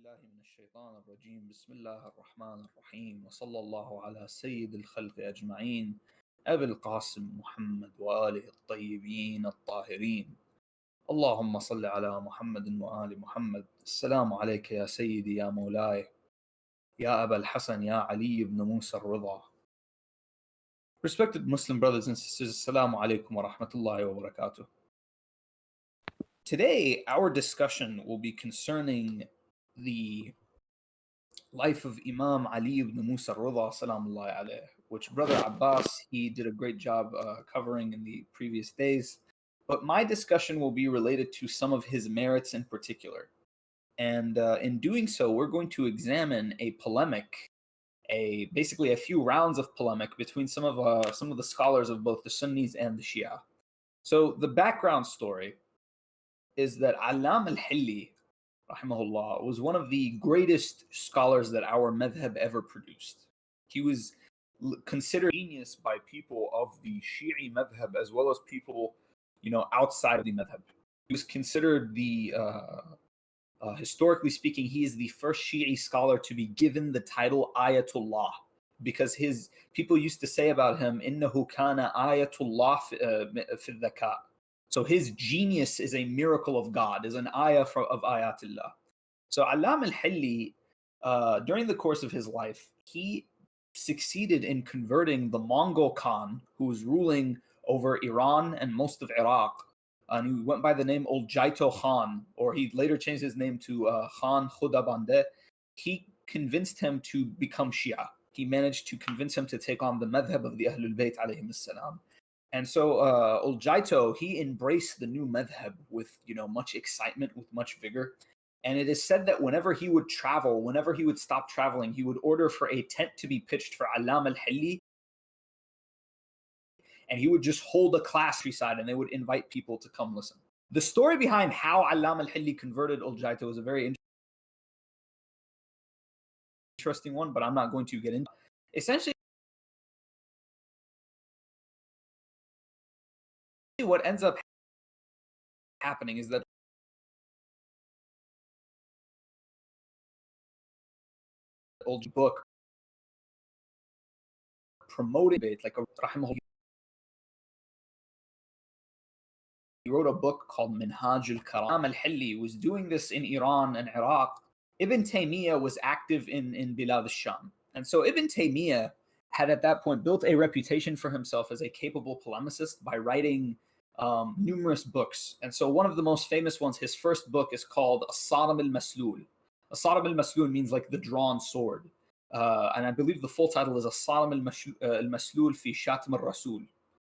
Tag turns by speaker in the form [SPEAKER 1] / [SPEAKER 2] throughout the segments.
[SPEAKER 1] بالله من الشيطان الرجيم بسم الله الرحمن الرحيم وصلى الله على سيد الخلق أجمعين أبي القاسم محمد وآله الطيبين الطاهرين اللهم صل على محمد وآل محمد. السلام عليك يا سيدي يا مولاي يا أبا الحسن يا علي بن موسى الرضا. Respected Muslim brothers and sisters, Assalamu alaikum wa rahmatullahi wa barakatuh. Today, our discussion will be concerning the life of Imam Ali ibn Musa al-Ridha, salamullahi alayh, which Brother Abbas, he did a great job covering in the previous days. But my discussion will be related to some of his merits in particular. And in doing so, we're going to examine a polemic, basically a few rounds of polemic between some of the scholars of both the Sunnis and the Shia. So the background story is that Alam al-Hilli, rahimahullah, was one of the greatest scholars that our madhab ever produced. He was considered genius by people of the Shi'i madhab as well as people, outside of the madhab. He was considered historically speaking, he is the first Shi'i scholar to be given the title Ayatullah, because his people used to say about him, "Innahu kana Ayatullah fi dhaka." So his genius is a miracle of God, is an ayah of ayatillah. So Alam al-Hilli, during the course of his life, he succeeded in converting the Mongol Khan, who was ruling over Iran and most of Iraq, and who went by the name Jaito Khan, or he later changed his name to Khan Khudabandeh. He convinced him to become Shia. He managed to convince him to take on the madhab of the Ahlul Bayt alayhim as-salam. And so Jaito, he embraced the new madhab with much excitement, with much vigor. And it is said that whenever he would travel, whenever he would stop traveling, he would order for a tent to be pitched for Alam al-Hilli, and he would just hold a class beside, and they would invite people to come listen. The story behind how Alam al-Hilli converted Jaito is a very interesting one, but I'm not going to get into it. Essentially, what ends up happening is that old book promoting it, like he wrote a book called Minhaj al-Karam. Al-Hilli was doing this in Iran and Iraq. Ibn Taymiyyah was active in Bilad al-Sham. And so Ibn Taymiyyah had at that point built a reputation for himself as a capable polemicist by writing numerous books. And so one of the most famous ones, his first book, is called As-Saram al-Maslul. As-Saram al-Maslul means like the drawn sword. And I believe the full title is As-Saram al-Maslul fi Shatim al-Rasul.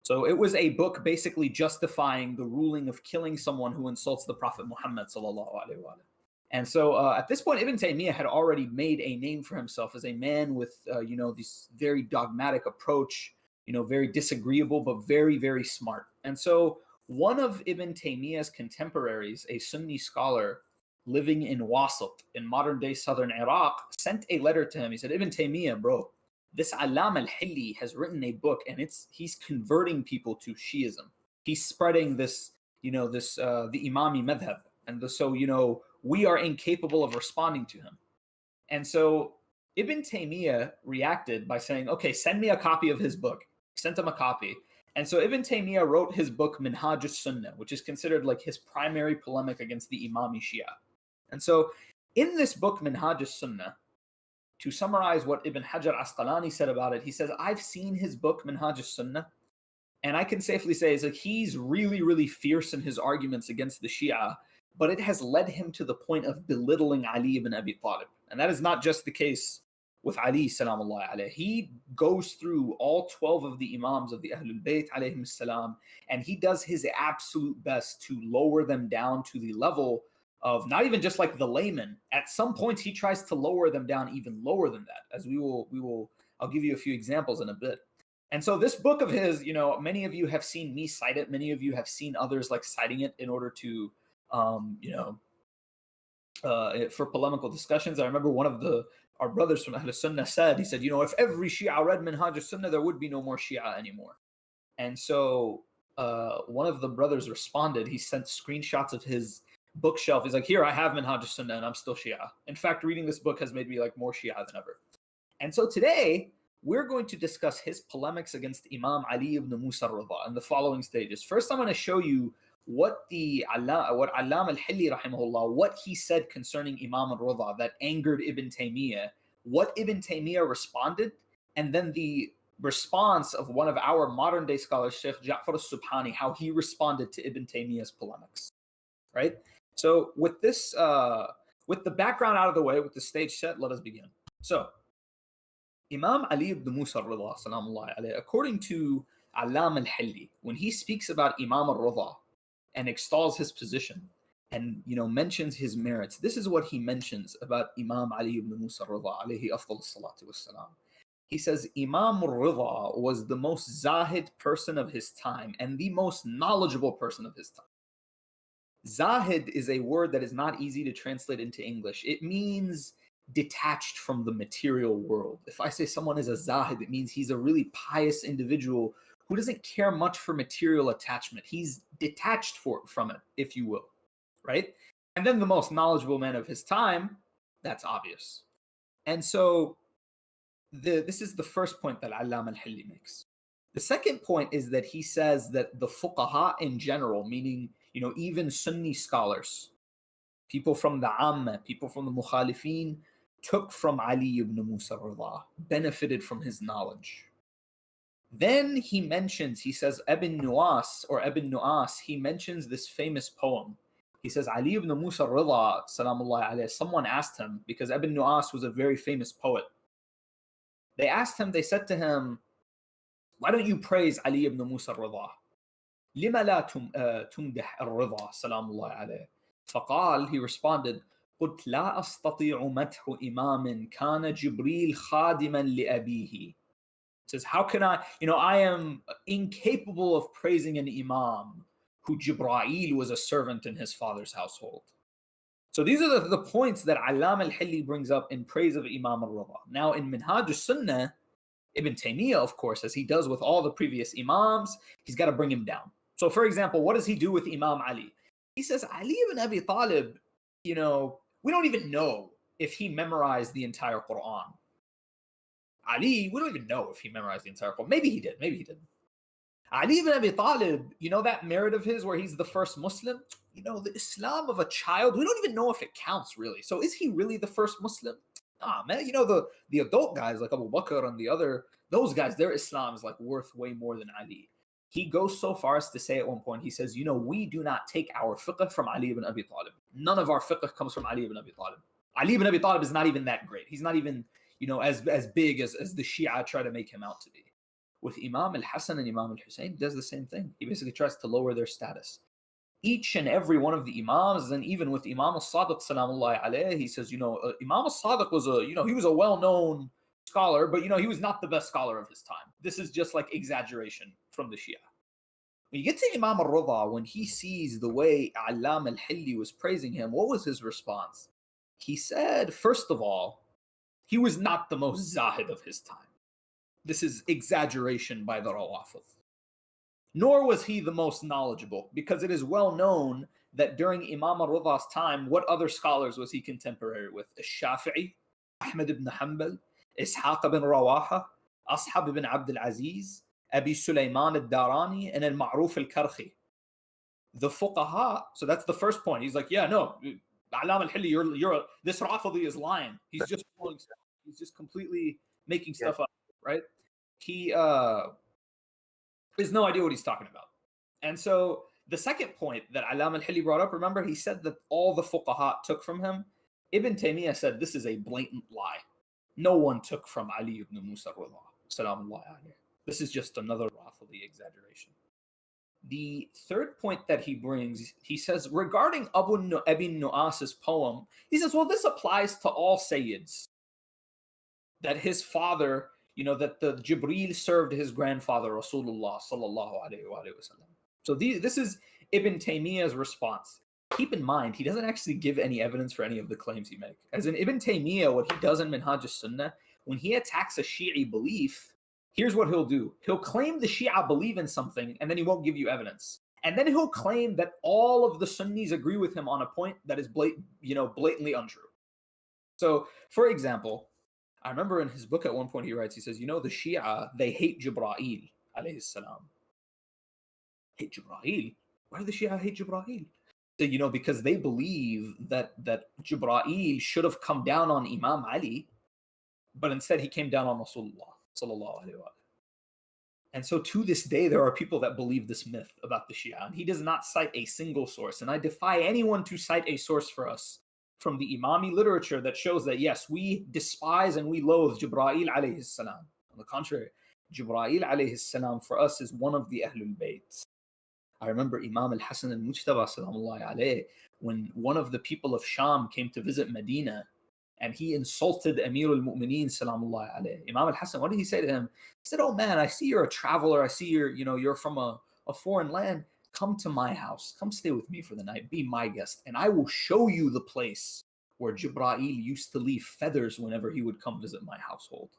[SPEAKER 1] So it was a book basically justifying the ruling of killing someone who insults the Prophet Muhammad sallallahu alaihi wasallam. And so at this point, Ibn Taymiyyah had already made a name for himself as a man with, this very dogmatic approach, very disagreeable, but very, very smart. And so one of Ibn Taymiyyah's contemporaries, a Sunni scholar living in Wasat, in modern-day southern Iraq, sent a letter to him. He said, "Ibn Taymiyyah, bro, this Alam al-Hilli has written a book, and he's converting people to Shiism. He's spreading this, the Imami madhab. And so, we are incapable of responding to him." And so Ibn Taymiyyah reacted by saying, "Okay, send me a copy of his book." Sent him a copy. And so Ibn Taymiyyah wrote his book Minhaj al-Sunnah, which is considered like his primary polemic against the Imami Shia. And so in this book Minhaj al-Sunnah, to summarize what Ibn Hajar Asqalani said about it, he says, "I've seen his book Minhaj al-Sunnah, and I can safely say is like he's really, really fierce in his arguments against the Shia, but it has led him to the point of belittling Ali ibn Abi Talib." And that is not just the case with Ali salamullah alayhi. He goes through all 12 of the Imams of the Ahlul Bayt alayhim salam, and he does his absolute best to lower them down to the level of not even just like the layman. At some points, he tries to lower them down even lower than that, as I'll give you a few examples in a bit. And so this book of his, many of you have seen me cite it. Many of you have seen others like citing it in order to, for polemical discussions. I remember one of our brothers from Ahl Sunnah said, he said, if every Shia read Minhaj al-Sunnah, there would be no more Shia anymore. And so one of the brothers responded. He sent screenshots of his bookshelf. He's like, here, I have Minhaj al-Sunnah and I'm still Shia. In fact, reading this book has made me like more Shia than ever. And so today, we're going to discuss his polemics against Imam Ali ibn Musa al-Ridha in the following stages. First, I'm going to show you what Allam al-Hilli rahimahullah, what he said concerning Imam al-Ridha that angered Ibn Taymiyyah, what Ibn Taymiyyah responded, and then the response of one of our modern day scholars, Sheikh Ja'far al-Subhani, how he responded to Ibn Taymiyyah's polemics, right? So with this, with the background out of the way, with the stage set, let us begin. So Imam Ali ibn Musa al-Ridha, salamullahi alayhi, according to Allam al-Hilli, when he speaks about Imam al-Ridha and extols his position and mentions his merits, this is what he mentions about Imam Ali ibn Musa al-Ridha, alayhi afdal salatu wassalam. He says, Imam al-Ridha was the most zahid person of his time and the most knowledgeable person of his time. Zahid is a word that is not easy to translate into English. It means detached from the material world. If I say someone is a zahid, it means he's a really pious individual who doesn't care much for material attachment. He's detached from it, if you will, right? And then the most knowledgeable man of his time, that's obvious. And so this is the first point that Allam al-Hilli makes. The second point is that he says that the fuqaha in general, meaning even Sunni scholars, people from the Amma, people from the Mukhalifin, took from Ali ibn Musa al-Ridha, benefited from his knowledge. Then he says Ibn Nu'as, he mentions this famous poem. He says Ali ibn Musa al-Ridha, salamullahi alayhi, someone asked him, because Ibn Nu'as was a very famous poet. They said to him, why don't you praise Ali ibn Musa al-Ridha? لما لا تمدح الرضا سلام الله عليه. فقال, he responded, قلت لا أستطيع مدح إمام كان جبريل خادما لأبيه. Says, how can I am incapable of praising an imam who Jibreel was a servant in his father's household. So these are the points that Allam al-Hilli brings up in praise of Imam al-Ridha. Now in Minhaj al-Sunnah, Ibn Taymiyyah, of course, as he does with all the previous imams, he's got to bring him down. So for example, what does he do with Imam Ali? He says, Ali ibn Abi Talib, we don't even know if he memorized the entire Quran. Ali, we don't even know if he memorized the entire Quran. Maybe he did, maybe he didn't. Ali ibn Abi Talib, that merit of his where he's the first Muslim, the Islam of a child, we don't even know if it counts really. So is he really the first Muslim? Man, the adult guys like Abu Bakr and those guys, their Islam is like worth way more than Ali. He goes so far as to say at one point, he says, we do not take our fiqh from Ali ibn Abi Talib. None of our fiqh comes from Ali ibn Abi Talib. Ali ibn Abi Talib is not even that great. He's not even, as big as the Shia try to make him out to be. With Imam al-Hasan and Imam al-Hussein, he does the same thing. He basically tries to lower their status. Each and every one of the Imams, and even with Imam al-Sadiq, salamullahi alayhi, he says, Imam al-Sadiq was he was a well-known scholar, but, he was not the best scholar of his time. This is just like exaggeration from the Shia. When you get to Imam al-Ridha, when he sees the way Allam al-Hilli was praising him, what was his response? He said, first of all, he was not the most zahid of his time. This is exaggeration by the Rawafid. Nor was he the most knowledgeable, because it is well known that during Imam al-Ridha's time, what other scholars was he contemporary with? Ash-Shafi'i, Ahmad ibn Hanbal, Ishaq ibn Rawaha, Ashab ibn Abd al-Aziz, Abi Sulaiman al-Darani, and al-Ma'ruf al-Karhi. The fuqaha, so that's the first point. He's like, yeah, no, Allam al-Hilli, this Rafidi is lying. He's just pulling stuff. He's just completely making stuff up, right? He has no idea what he's talking about. And so the second point that Allam al-Hilli brought up, remember, he said that all the fuqaha took from him. Ibn Taymiyyah said this is a blatant lie. No one took from Ali ibn Musa al-Ridha, salamullahi alayhi. This is just another Rafidi exaggeration. The third point that he brings, he says, regarding Ibn Nu'as's poem, he says, well, this applies to all Sayyids. That his father, that the Jibreel served his grandfather, Rasulullah sallallahu alayhi wa sallam. So this is Ibn Taymiyyah's response. Keep in mind, he doesn't actually give any evidence for any of the claims he makes. As in Ibn Taymiyyah, what he does in Minhaj al-Sunnah, when he attacks a Shi'i belief, here's what he'll do. He'll claim the Shia believe in something, and then he won't give you evidence. And then he'll claim that all of the Sunnis agree with him on a point that is blatantly untrue. So, for example, I remember in his book at one point he writes, he says, the Shia, they hate Jibra'il, alayhi salam. Hate Jibra'il? Why do the Shia hate Jibra'il? So, because they believe that Jibra'il should have come down on Imam Ali, but instead he came down on Rasulullah, sallallahu alayhi wa. And so to this day, there are people that believe this myth about the Shia, and he does not cite a single source. And I defy anyone to cite a source for us from the Imami literature that shows that, yes, we despise and we loathe Jibra'il alayhi salam. On the contrary, Jibra'il alayhi salam for us is one of the Ahlul Bayt. I remember Imam al-Hasan al-Mujtaba, salamullahi alayhi, when one of the people of Sham came to visit Medina, and he insulted Amir al-Mu'mineen, salamullahi alayhi. Imam al-Hasan, what did he say to him? He said, oh man, I see you're a traveler. I see you're from a foreign land. Come to my house. Come stay with me for the night. Be my guest. And I will show you the place where Jibra'il used to leave feathers whenever he would come visit my household.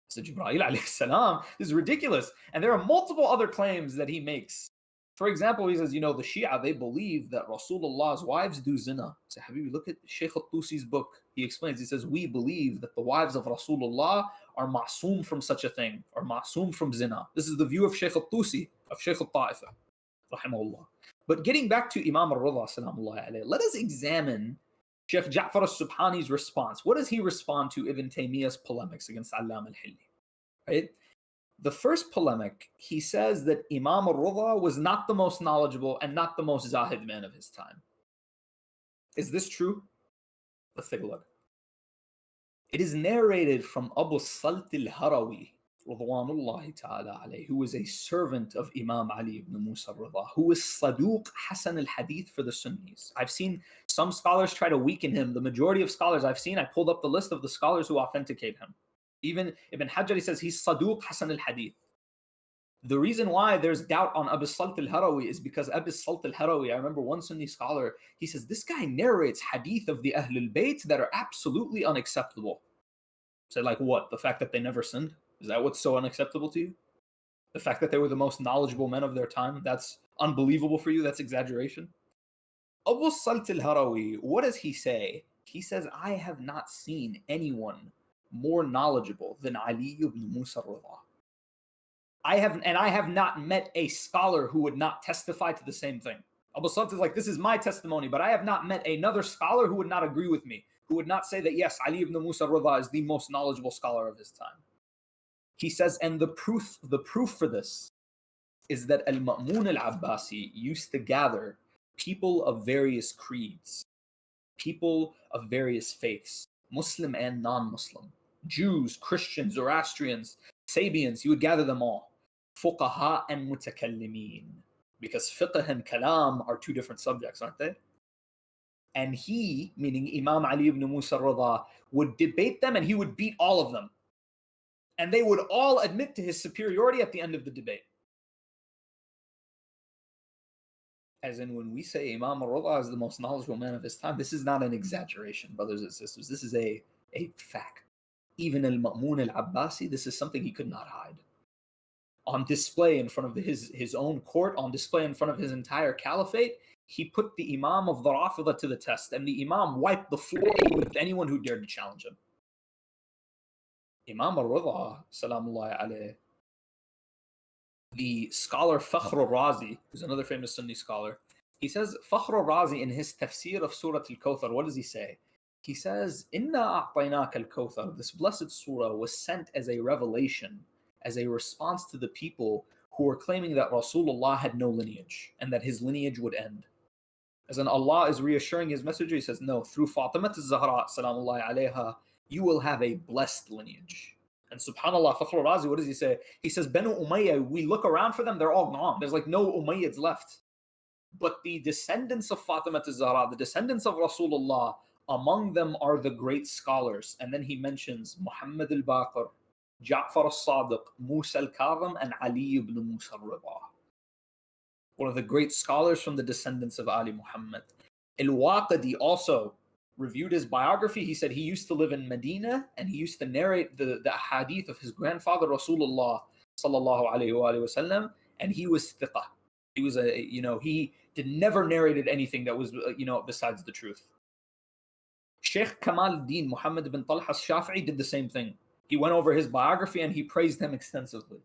[SPEAKER 1] So Jibra'il alayhi salam, this is ridiculous. And there are multiple other claims that he makes. For example, he says, the Shia, they believe that Rasulullah's wives do zina. So Habibi, look at Shaykh al-Tusi's book. He explains, he says, we believe that the wives of Rasulullah are ma'soom from such a thing, or ma'soom from zina. This is the view of Shaykh al-Tusi, of Shaykh al-Ta'ifa, rahimahullah. But getting back to Imam Ridha, salamullahi alayhi, let us examine Shaykh Ja'far al-Subhani's response. What does he respond to Ibn Taymiyyah's polemics against Allam al-Hilli? Right? The first polemic, he says that Imam Ridha was not the most knowledgeable and not the most zahid man of his time. Is this true? Let's take a look. It is narrated from Abu Salt al-Harawi, Ridwanullahi ta'ala alayhi, who was a servant of Imam Ali ibn Musa Ridha, who was Saduq Hasan al-Hadith for the Sunnis. I've seen some scholars try to weaken him. The majority of scholars I've seen, I pulled up the list of the scholars who authenticate him. Even Ibn Hajar says he's Saduq Hasan al-Hadith. The reason why there's doubt on Abu Salt al-Harawi is because Abu Salt al-Harawi, I remember one Sunni scholar, he says, this guy narrates hadith of the Ahlul Bayt that are absolutely unacceptable. So like what? The fact that they never sinned? Is that what's so unacceptable to you? The fact that they were the most knowledgeable men of their time? That's unbelievable for you? That's exaggeration? Abu Salt al-Harawi, what does he say? He says, I have not seen anyone more knowledgeable than Ali ibn Musa Ridha. I have not met a scholar who would not testify to the same thing. Abu Salt is like, this is my testimony, but I have not met another scholar who would not agree with me, who would not say that, yes, Ali ibn Musa Ridha is the most knowledgeable scholar of his time. He says, and the proof for this is that Al-Ma'mun al-Abbasi used to gather people of various creeds, people of various faiths, Muslim and non-Muslim, Jews, Christians, Zoroastrians, Sabians. He would gather them all. Fuqaha and mutakallimin. Because fiqh and kalam are two different subjects, aren't they? And he, meaning Imam Ali ibn Musa Ridha, would debate them and he would beat all of them. And they would all admit to his superiority at the end of the debate. As in, when we say Imam Ridha is the most knowledgeable man of his time, this is not an exaggeration, brothers and sisters. This is a fact. Even Al-Ma'mun al-Abbasi, this is something he could not hide. On display in front of his own court, on display in front of his entire caliphate, he put the Imam of the Rafidah to the test, and the Imam wiped the floor with anyone who dared to challenge him. Imam al-Ridha, salamullahi alayhi, the scholar Fakhr al-Razi, who's another famous Sunni scholar, he says, Fakhr al-Razi in his tafsir of Surah Al-Kawthar, what does he say? He says, Inna a'tainaka al-Kawthar, this blessed surah was sent as a revelation, as a response to the people who were claiming that Rasulullah had no lineage and that his lineage would end. As in, Allah is reassuring his messenger, he says, no, through Fatima al-Zahra, salamullahi alayha, you will have a blessed lineage. And subhanAllah, Fakhr al-Razi, what does he say? He says, Banu Umayyah, we look around for them, they're all gone. There's like no Umayyads left. But the descendants of Fatima al-Zahra, the descendants of Rasulullah, among them are the great scholars. And then he mentions Muhammad al-Baqir, Ja'far al-Sadiq, Musa al-Kadhim, and Ali ibn Musa al-Ridha. One of the great scholars from the descendants of Ali Muhammad. Al-Waqidi also reviewed his biography. He said he used to live in Medina and he used to narrate the hadith of his grandfather Rasulullah sallallahu alayhi wa sallam, and he was thiqah. He was he never narrated anything that was, besides the truth. Sheikh Kamal al-Din Muhammad ibn Talha al-Shafi'i did the same thing. He went over his biography and he praised him extensively.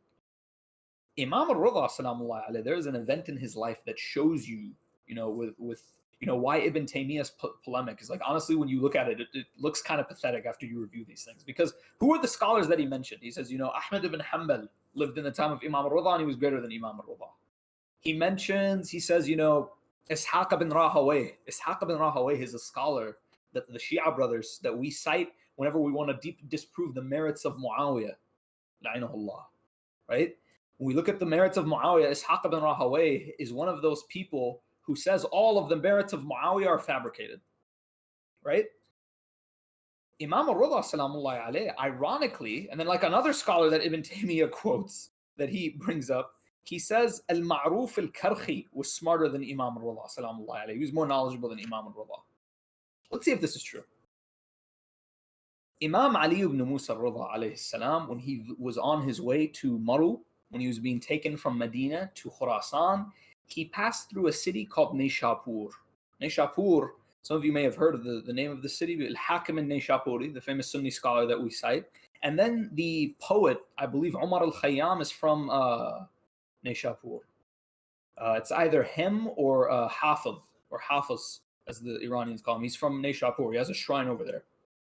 [SPEAKER 1] Imam Ridha, salamullah alayhi, there is an event in his life that shows you, why Ibn Taymiyyah's polemic is like, honestly, when you look at it, it looks kind of pathetic after you review these things. Because who are the scholars that he mentioned? He says, Ahmad ibn Hanbal lived in the time of Imam Ridha and he was greater than Imam Ridha. He says, Ishaq ibn Rahawayh. Ishaq ibn Rahawayh is a scholar that the Shia brothers that we cite whenever we want to disprove the merits of Muawiyah, la'inahullah, right? When we look at the merits of Muawiyah, Ishaq ibn Rahawayh is one of those people who says all of the merits of Muawiyah are fabricated, right? Imam Ridha, salamullahi alayhi, ironically, and then like another scholar that Ibn Taymiyyah quotes, that he brings up, he says Al-Ma'ruf al-Karhi was smarter than Imam Ridha, salamullahi alayhi. He was more knowledgeable than Imam Ridha. Let's see if this is true. Imam Ali ibn Musa Ridha alayhi salam, when he was on his way to Maru, when he was being taken from Medina to Khurasan, he passed through a city called Naishapur. Naishapur, some of you may have heard of the name of the city, Al-Hakim al-Naishapuri, the famous Sunni scholar that we cite. And then the poet, I believe Umar al-Khayyam, is from Naishapur. It's either him or Hafiz, as the Iranians call him. He's from Naishapur. He has a shrine over there.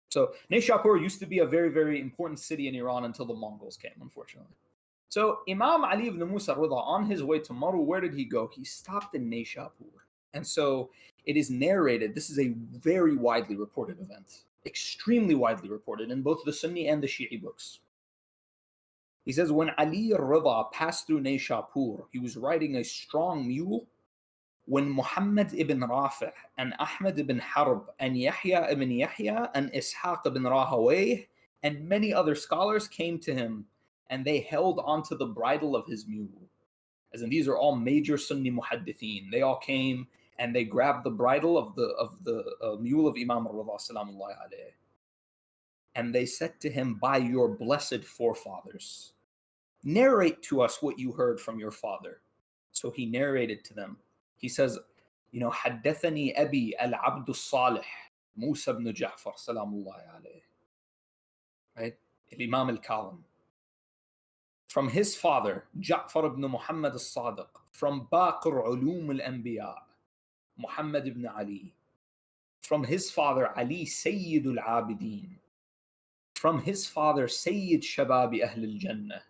[SPEAKER 1] So Naishapur used to be a very, very important city in Iran until the Mongols came, unfortunately. So Imam Ali ibn Musa Ridha, on his way to Maru, where did he go? He stopped in Naishapur. And so it is narrated, this is a very widely reported event, extremely widely reported in both the Sunni and the Shi'i books. He says, when Ali Ridha passed through Naishapur, he was riding a strong mule when Muhammad ibn Rafi' and Ahmad ibn Harb and Yahya ibn Yahya and Ishaq ibn Rahawayh and many other scholars came to him and they held onto the bridle of his mule. As in, these are all major Sunni muhaddithin. They all came and they grabbed the bridle of the mule of Imam Ridha, salamullahi alayhi. And they said to him, by your blessed forefathers, narrate to us what you heard from your father. So he narrated to them. He says, حدثني أبي العبد الصالح موسى بن جعفر سلام الله عليه. Right? Imam al-Kalam. From his father, Ja'far ibn Muhammad al-Sadiq. From Baqir Ulum al-Anbiya, Muhammad ibn Ali. From his father, Ali Sayyid al-Abidin. From his father, Sayyid Shababi Ahl al-Jannah,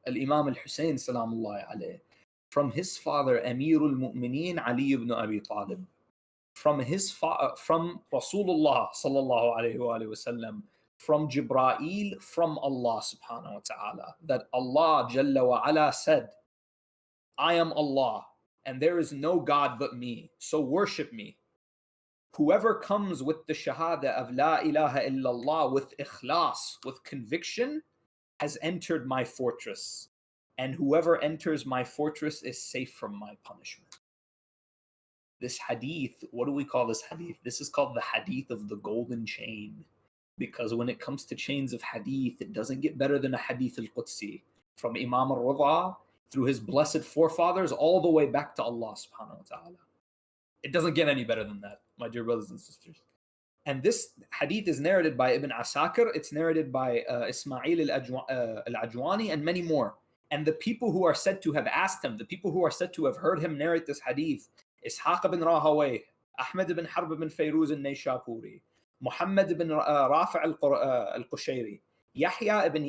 [SPEAKER 1] Al-Imam al-Hussein salamullahi alayh. From his father, Amir al-Mu'mineen, Ali ibn Abi Talib. From Rasulullah sallallahu alayhi wa sallam, from Jibreel, from Allah subhanahu wa ta'ala, that Allah Jalla wa ala said, I am Allah, and there is no God but me, so worship me. Whoever comes with the shahada of La ilaha illallah with ikhlas, with conviction, has entered my fortress. And whoever enters my fortress is safe from my punishment. This hadith, what do we call this hadith? This is called the hadith of the golden chain. Because when it comes to chains of hadith, it doesn't get better than a hadith al-Qudsi. From Imam al-Ridha, through his blessed forefathers, all the way back to Allah subhanahu wa ta'ala. It doesn't get any better than that, my dear brothers and sisters. And this hadith is narrated by Ibn Asakir, it's narrated by Ismail al-Ajwani, and many more. And the people who are said to have asked him, the people who are said to have heard him narrate this hadith, Ishaq ibn Rahawayh, Ahmad ibn Harb ibn Fayruz al-Naishapuri, Muhammad ibn Rafi' al-Qushayri, Yahya ibn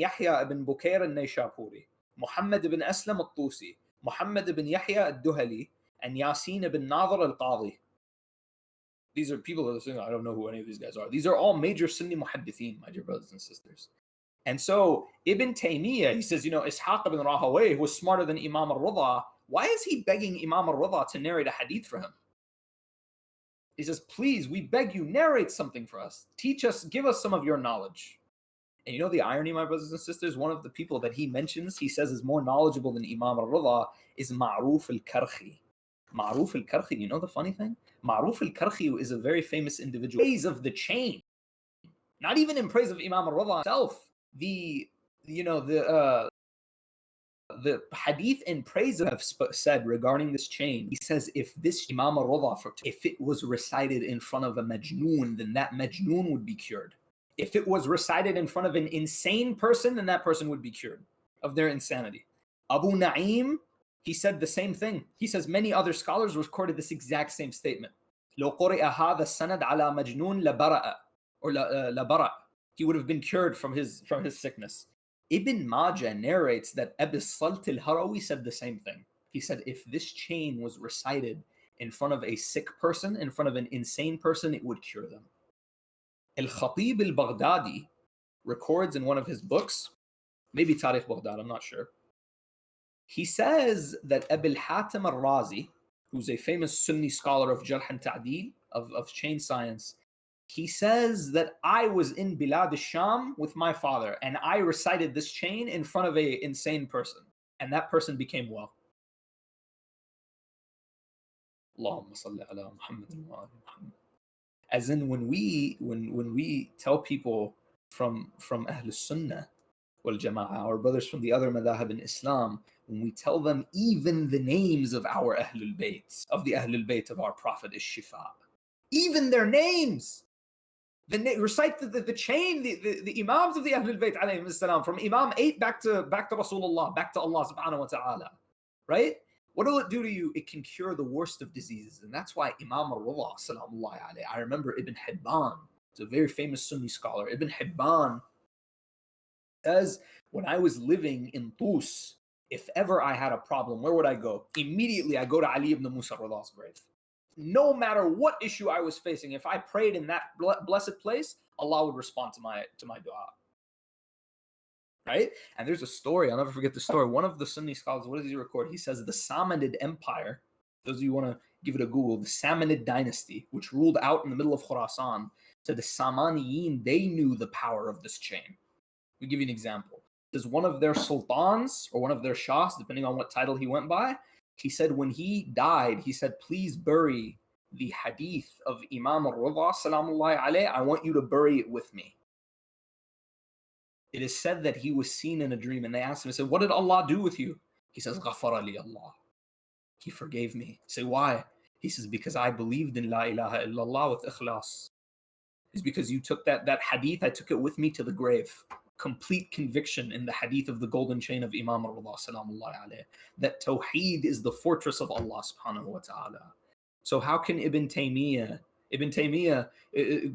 [SPEAKER 1] Bukair al-Naishapuri, Muhammad ibn Aslam al-Tusi, Muhammad ibn Yahya al-Duhali, and Yasin ibn Nadhr al-Qadi. These are people that are saying, I don't know who any of these guys are. These are all major Sunni muhaddithin, my dear brothers and sisters. And so Ibn Taymiyyah, he says, Ishaq ibn Rahawayh was smarter than Imam al-Ridha. Why is he begging Imam al-Ridha to narrate a hadith for him? He says, please, we beg you, narrate something for us. Teach us, give us some of your knowledge. And you know the irony, my brothers and sisters? One of the people that he mentions, he says is more knowledgeable than Imam al-Ridha, is Ma'ruf al-Karhi. Ma'ruf al-Karhi, you know the funny thing? Ma'ruf al-Karhi is a very famous individual. Praise of the chain. Not even in praise of Imam al-Ridha himself. The the hadith in praise of said regarding this chain, he says, if this Imam al-Ridha, if it was recited in front of a majnoon, then that majnoon would be cured. If it was recited in front of an insane person, then that person would be cured of their insanity. Abu Na'im, he said the same thing. He says many other scholars recorded this exact same statement. لو قرئ هذا السند على مجنون لبرأ or لبرأ. He would have been cured from his sickness. Ibn Majah narrates that Abu Salt al-Harawi said the same thing. He said if this chain was recited in front of a sick person, in front of an insane person, it would cure them. Al-Khatib al-Baghdadi records in one of his books, maybe Tarikh Baghdad, I'm not sure. He says that Abu al-Hatim al-Razi, who's a famous Sunni scholar of Jarh and Ta'deel, of chain science, he says that I was in Bilad al-Sham with my father, and I recited this chain in front of an insane person, and that person became well. Allahumma salli ala Muhammad wa ala Muhammad. As in, when we tell people from Ahl Sunnah wal Jama'ah, our brothers from the other madhahib in Islam, when we tell them even the names of our Ahlul Bayt, of the Ahlul Bayt of our Prophet is Shifa, even their names. Recite the chain, the Imams of the Ahlul Bayt alayhim salam, from Imam 8 back to Rasulullah, back to Allah subhanahu wa ta'ala. Right? What will it do to you? It can cure the worst of diseases. And that's why Imam Ridha, salamullahi alayhi, I remember Ibn Hibban, it's a very famous Sunni scholar. Ibn Hibban says, when I was living in Tus, if ever I had a problem, where would I go? Immediately I go to Ali ibn Musa Ridha's grave. No matter what issue I was facing, if I prayed in that blessed place, Allah would respond to my dua. Right? And there's a story, I'll never forget the story. One of the Sunni scholars, what does he record? He says the Samanid Empire, those of you who want to give it a Google, the Samanid dynasty, which ruled out in the middle of Khurasan, to the Samaniyin, they knew the power of this chain. We'll give you an example. There's one of their sultans, or one of their shahs, depending on what title he went by, he said when he died, he said, please bury the hadith of Imam al-Ridha, salamullahi alayhi, I want you to bury it with me. It is said that he was seen in a dream, and they asked him, he said, what did Allah do with you? He says, Ghafara li Allah. He forgave me. Say, why? He says, because I believed in La ilaha illallah with ikhlas. It's because you took that hadith, I took it with me to the grave. Complete conviction in the hadith of the golden chain of Imam al-Ridha, salamullahi alayhi, that Tawheed is the fortress of Allah subhanahu wa ta'ala. So how can Ibn Taymiyyah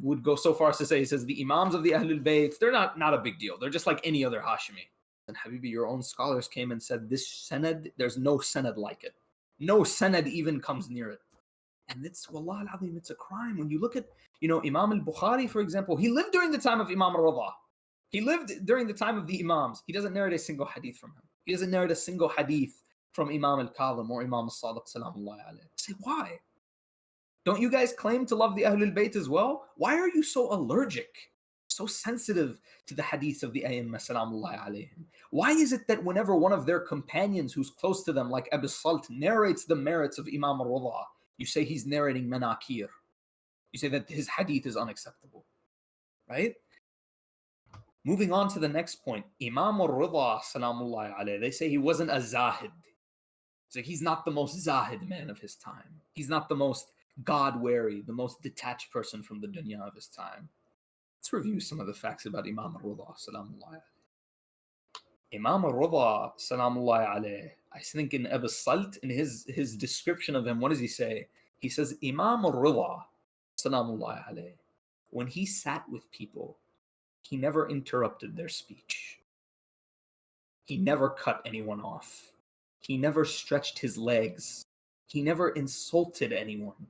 [SPEAKER 1] would go so far as to say, he says, the Imams of the Ahlul Bayt, they're not a big deal. They're just like any other Hashimi. And Habibi, your own scholars came and said, this sanad, there's no sanad like it. No sanad even comes near it. And it's, wallah al-azim, it's a crime. When you look at, Imam al-Bukhari, for example, he lived during the time of Imam al-Ridha. He lived during the time of the Imams. He doesn't narrate a single hadith from him. He doesn't narrate a single hadith from Imam al-Kadhim or Imam al-Sadiq, salamullahi alayhi. Say, why? Don't you guys claim to love the Ahlul Bayt as well? Why are you so allergic, so sensitive to the hadith of the Ayyimah, salamullahi alayhim? Why is it that whenever one of their companions who's close to them, like Abu Salt, narrates the merits of Imam al-Ridha, you say he's narrating manakir? You say that his hadith is unacceptable, right? Moving on to the next point, Imam al-Ridha, salamullahi alayhi, they say he wasn't a zahid. So he's not the most zahid man of his time. He's not the most God-wary, the most detached person from the dunya of his time. Let's review some of the facts about Imam al-Ridha, salamullahi alayhi. Imam al-Ridha, salamullahi alayhi, I think in Abu Salt, in his description of him, what does he say? He says, Imam al-Ridha, salamullahi alayhi, when he sat with people, he never interrupted their speech. He never cut anyone off. He never stretched his legs. He never insulted anyone.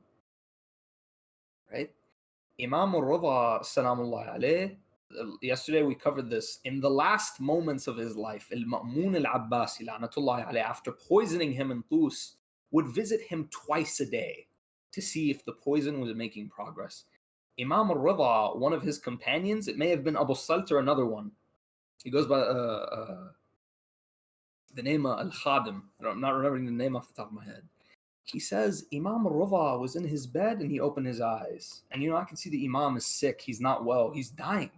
[SPEAKER 1] Right? Imam al-Ridha, salamullahi alayhi, yesterday we covered this. In the last moments of his life, Al-Ma'mun al-Abbasi, la'natullahi alayhi, after poisoning him in Tus, would visit him twice a day to see if the poison was making progress. Imam al-Ridha, one of his companions, it may have been Abu Salt or another one. He goes by the name Al-Khadim. I'm not remembering the name off the top of my head. He says Imam al-Ridha was in his bed and he opened his eyes. And I can see the Imam is sick. He's not well. He's dying.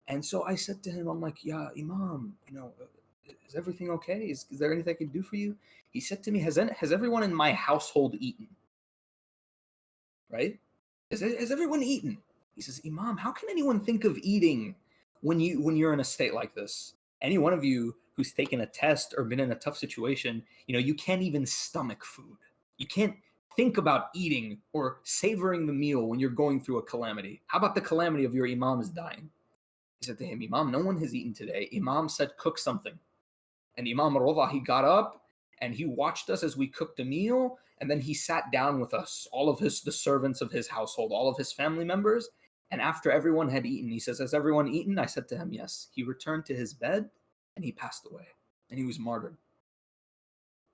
[SPEAKER 1] And so I said to him, I'm like, yeah, Imam, is everything okay? Is there anything I can do for you? He said to me, has everyone in my household eaten? Right? Has everyone eaten? He says, Imam, how can anyone think of eating when you're in a state like this? Any one of you who's taken a test or been in a tough situation, you can't even stomach food. You can't think about eating or savoring the meal when you're going through a calamity. How about the calamity of your Imam is dying? He said to him, Imam, no one has eaten today. Imam said, cook something. And Imam Ridha, he got up and he watched us as we cooked a meal. And then he sat down with us, all of the servants of his household, all of his family members. And after everyone had eaten, he says, has everyone eaten? I said to him, yes. He returned to his bed and he passed away and he was martyred.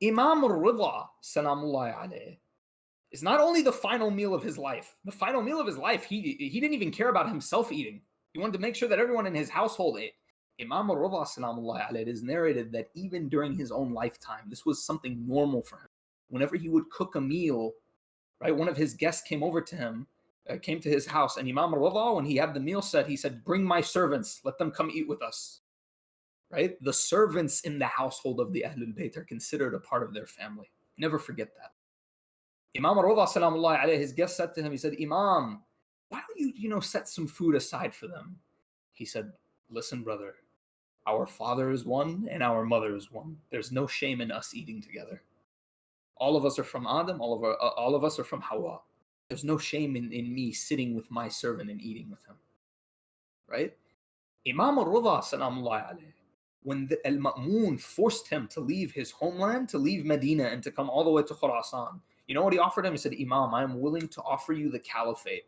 [SPEAKER 1] Imam Ridha, salamullahi alayhi, is not only the final meal of his life. The final meal of his life, he didn't even care about himself eating. He wanted to make sure that everyone in his household ate. Imam Ridha, salamullahi alayhi, it is narrated that even during his own lifetime, this was something normal for him. Whenever he would cook a meal, right, one of his guests came over to him, came to his house, and Imam Ridha, when he had the meal set, he said, bring my servants, let them come eat with us. Right? The servants in the household of the Ahlul Bayt are considered a part of their family. Never forget that. Imam Ridha, salamullahi alayhi, his guest said to him, he said, Imam, why don't you, set some food aside for them? He said, listen, brother, our father is one and our mother is one. There's no shame in us eating together. All of us are from Adam, all of us are from Hawa. There's no shame in me sitting with my servant and eating with him. Right? Imam Ridha, salamullahi alayhi, when Al-Ma'mun forced him to leave his homeland, to leave Medina and to come all the way to Khurasan, you know what he offered him? He said, Imam, I am willing to offer you the caliphate.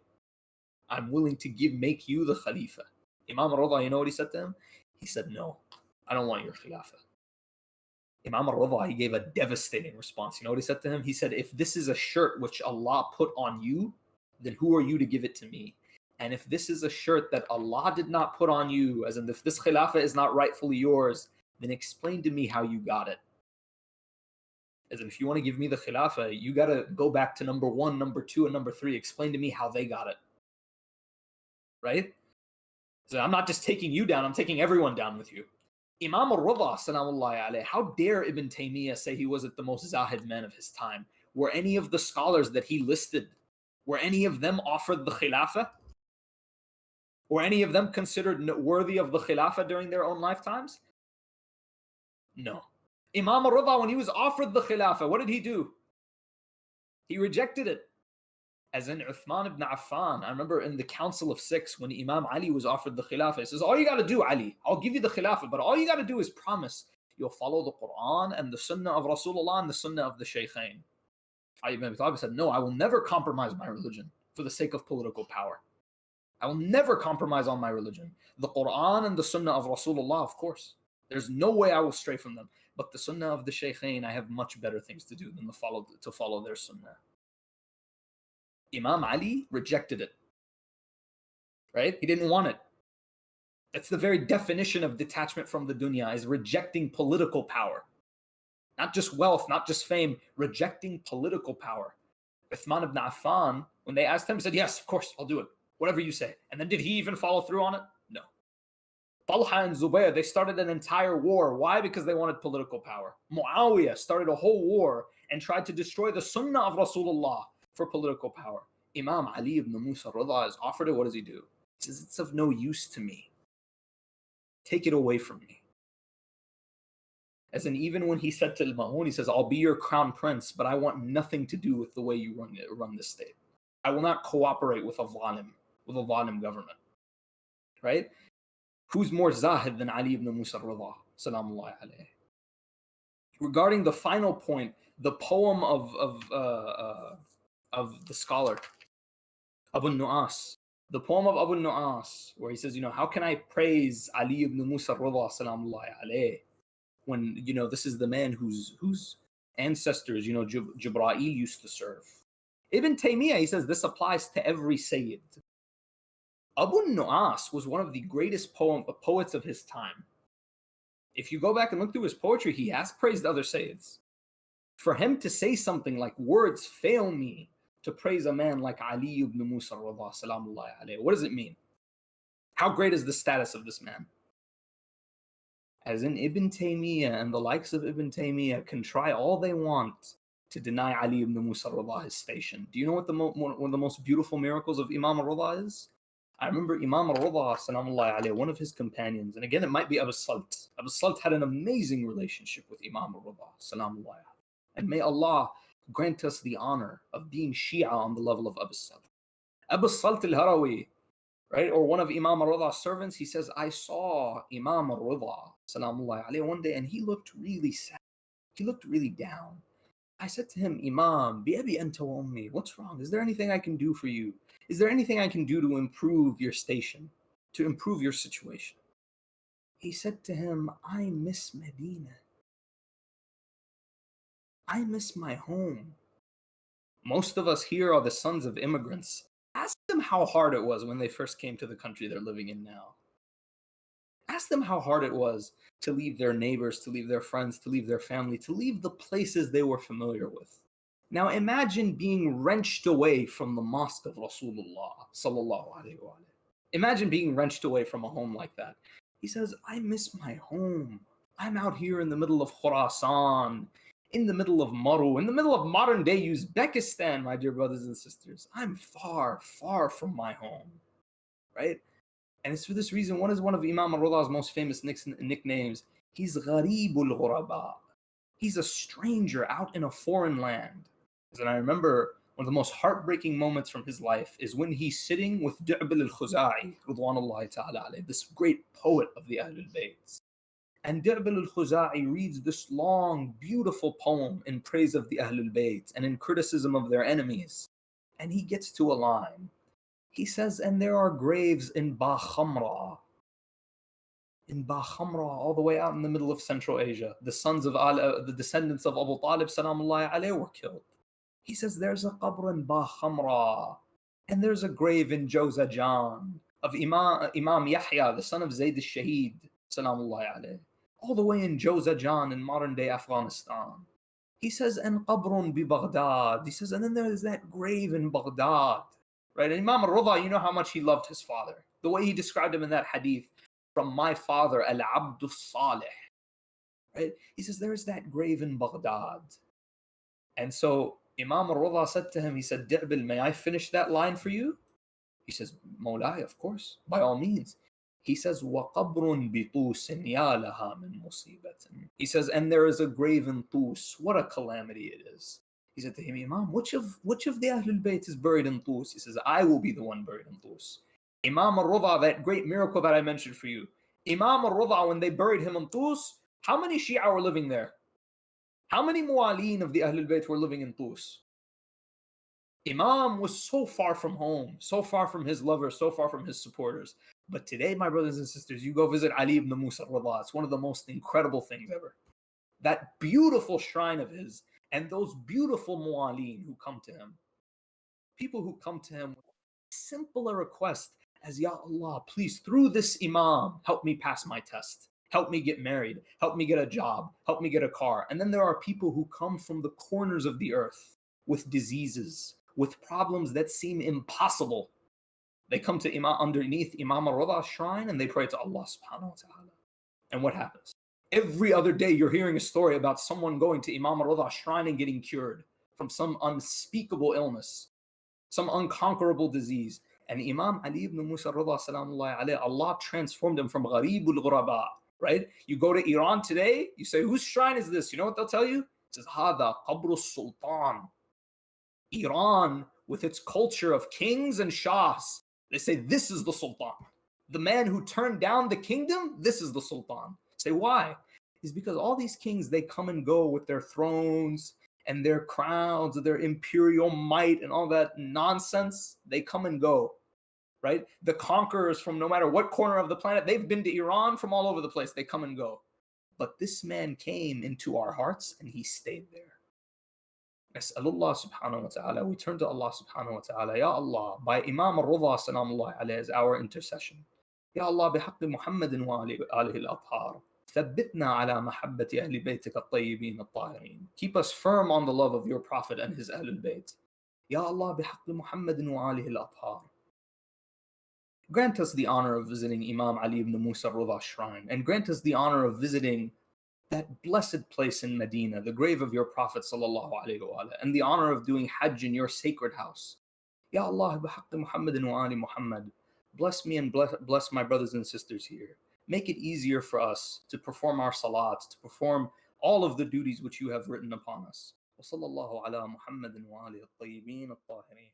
[SPEAKER 1] I'm willing to make you the Khalifa. Imam Ridha, you know what he said to him? He said, no, I don't want your Khilafah. Imam Ridha, he gave a devastating response. You know what he said to him? He said, if this is a shirt which Allah put on you, then who are you to give it to me? And if this is a shirt that Allah did not put on you, as in if this Khilafah is not rightfully yours, then explain to me how you got it. As in, if you want to give me the Khilafah, you got to go back to number 1, number 2, and number 3. Explain to me how they got it. Right? So I'm not just taking you down, I'm taking everyone down with you. Imam Ridha, salamullahi alayhi, how dare Ibn Taymiyyah say he wasn't the most zahid man of his time? Were any of the scholars that he listed, were any of them offered the Khilafah? Were any of them considered worthy of the Khilafah during their own lifetimes? No. Imam Ridha, when he was offered the Khilafah, what did he do? He rejected it. As in Uthman ibn Affan, I remember in the Council of Six, when Imam Ali was offered the Khilafah, he says, all you got to do, Ali, I'll give you the Khilafah, but all you got to do is promise you'll follow the Quran and the Sunnah of Rasulullah and the Sunnah of the Shaykhain. Ali ibn Abi Talib said, no, I will never compromise my religion for the sake of political power. I will never compromise on my religion. The Quran and the Sunnah of Rasulullah, of course. There's no way I will stray from them. But the Sunnah of the Shaykhain, I have much better things to do than to follow their Sunnah. Imam Ali rejected it. Right? He didn't want it. That's the very definition of detachment from the dunya, is rejecting political power. Not just wealth, not just fame, rejecting political power. Uthman ibn Affan, when they asked him, he said, yes, of course, I'll do it. Whatever you say. And then did he even follow through on it? No. Talha and Zubayr, they started an entire war. Why? Because they wanted political power. Muawiyah started a whole war and tried to destroy the Sunnah of Rasulullah for political power. Imam Ali ibn Musa Ridha is offered it. What does he do? He says, it's of no use to me. Take it away from me. As in, even when he said to Al-Ma'mun, he says, I'll be your crown prince, but I want nothing to do with the way you run this state. I will not cooperate with a zalim government. Right? Who's more zahid than Ali ibn Musa Ridha, salamullahi alayhi? Regarding the final point, the poem of the scholar Abu Nu'as, the poem of Abu Nu'as, where he says, how can I praise Ali ibn Musa Ridha, salamullahi alayhi, when this is the man whose ancestors Jibra'il used to serve. Ibn Taymiyyah, he says this applies to every Sayyid. Abu Nu'as was one of the greatest poets of his time. If you go back and look through his poetry, he has praised other Sayyids. For him to say something like, words fail me to praise a man like Ali ibn Musa Ridha, salamullahi alayhi, what does it mean? How great is the status of this man? As in Ibn Taymiyyah and the likes of Ibn Taymiyyah can try all they want to deny Ali ibn Musa Ridha his station. Do you know what one of the most beautiful miracles of Imam Ridha is? I remember Imam Ridha, salamullahi alayhi, one of his companions, and again, it might be Abu Salt. Abu Salt had an amazing relationship with Imam Ridha, salamullahi alayhi. And may Allah grant us the honor of being Shia on the level of Abu Salt. Abu Salt al-Harawi, right, or one of Imam Ridha's servants, he says, I saw Imam Ridha, salamullahi alayhi, one day, and he looked really sad. He looked really down. I said to him, Imam, bi'abi anta wa ummi, what's wrong? Is there anything I can do for you? Is there anything I can do to improve your station, to improve your situation? He said to him, I miss Medina. I miss my home. Most of us here are the sons of immigrants. Ask them how hard it was when they first came to the country they're living in now. Ask them how hard it was to leave their neighbors, to leave their friends, to leave their family, to leave the places they were familiar with. Now imagine being wrenched away from the mosque of Rasulullah sallallahu alaihi wasallam. Imagine being wrenched away from a home like that. He says, I miss my home. I'm out here in the middle of Khurasan, in the middle of Maru, in the middle of modern day Uzbekistan, my dear brothers and sisters. I'm far, far from my home, right? And it's for this reason, what is one of Imam Ridha's most famous nicknames? He's Ghareebul Ghuraba. He's a stranger out in a foreign land. And I remember one of the most heartbreaking moments from his life is when he's sitting with Du'bil al-Khuza'i, Ridwanullahi ta'ala alayhi, this great poet of the Ahlul Bayt. And Du'bil al-Khuza'i reads this long, beautiful poem in praise of the Ahlul Bayt and in criticism of their enemies. And he gets to a line. He says, and there are graves in Ba Khamra. In Ba Khamra, all the way out in the middle of Central Asia. The sons of the descendants of Abu Talib, salamullahi alayhi, were killed. He says, there's a qabr in Ba Khamra. And there's a grave in Jawzajan of Imam Yahya, the son of Zayd al-Shaheed, salamullahi alayhi. All the way in Jawzajan in modern day Afghanistan. He says, and qabrun bi Baghdad. He says, and then there's that grave in Baghdad. Right? And Imam Ridha, you know how much he loved his father. The way he described him in that hadith, from my father, Al-Abdu Salih. Right? He says, there's that grave in Baghdad. And so Imam Ridha said to him, he said, Di'bil, may I finish that line for you? He says, Mawlai, of course, by all means. He says, وَقَبْرٌ بِطُوسٍ يَا لَهَا مِن مُصِيبَةٍ. He says, and there is a grave in Tus. What a calamity it is. He said to him, Imam, which of the Ahlul Bayt is buried in Tus? He says, I will be the one buried in Tus. Imam Ridha, that great miracle that I mentioned for you. Imam Ridha, when they buried him in Tus, how many Shia were living there? How many Mu'aleen of the Ahlul Bayt were living in Tus? Imam was so far from home, so far from his lovers, so far from his supporters. But today, my brothers and sisters, you go visit Ali ibn Musa Ridha. It's one of the most incredible things ever. That beautiful shrine of his, and those beautiful mu'aleen who come to him. People who come to him with simple a request as, Ya Allah, please, through this Imam, help me pass my test. Help me get married. Help me get a job. Help me get a car. And then there are people who come from the corners of the earth with diseases, with problems that seem impossible. They come to underneath Imam Ridha's shrine and they pray to Allah subhanahu wa ta'ala. And what happens? Every other day, you're hearing a story about someone going to Imam Ridha's shrine and getting cured from some unspeakable illness, some unconquerable disease. And Imam Ali ibn Musa Ridha, salamullahi alayhi, Allah transformed him from Ghareebul Ghuraba, right? You go to Iran today, you say, whose shrine is this? You know what they'll tell you? It says, Hada Qabru Sultan. Iran, with its culture of kings and shahs, they say, this is the Sultan. The man who turned down the kingdom, this is the Sultan. Say, why? It's because all these kings, they come and go with their thrones and their crowns, their imperial might and all that nonsense. They come and go, right? The conquerors from no matter what corner of the planet, they've been to Iran from all over the place. They come and go. But this man came into our hearts and he stayed there. Nas'alullah subhanahu wa ta'ala. We turn to Allah subhanahu wa ta'ala. Ya Allah, by Imam Ridha salamullah alayhi as our intercession. Ya Allah, bihaqqi Muhammadin wa alihi al-athhar. ثبتنا على محبة أهل بيتك الطيبين الطاهرين. Keep us firm on the love of your Prophet and his Ahlul Bayt. Ya Allah, بحق محمد وآله الأطهار. Grant us the honor of visiting Imam Ali ibn Musa Ridha's shrine, and grant us the honor of visiting that blessed place in Medina, the grave of your Prophet sallallahu alaihi wasallam, and the honor of doing Hajj in your sacred house. Ya Allah, bihaqq Muhammadin wa ali Muhammad, bless me and bless my brothers and sisters here. Make it easier for us to perform our salats, to perform all of the duties which you have written upon us. وصلى الله على محمد وآله الطيبين الطاهرين.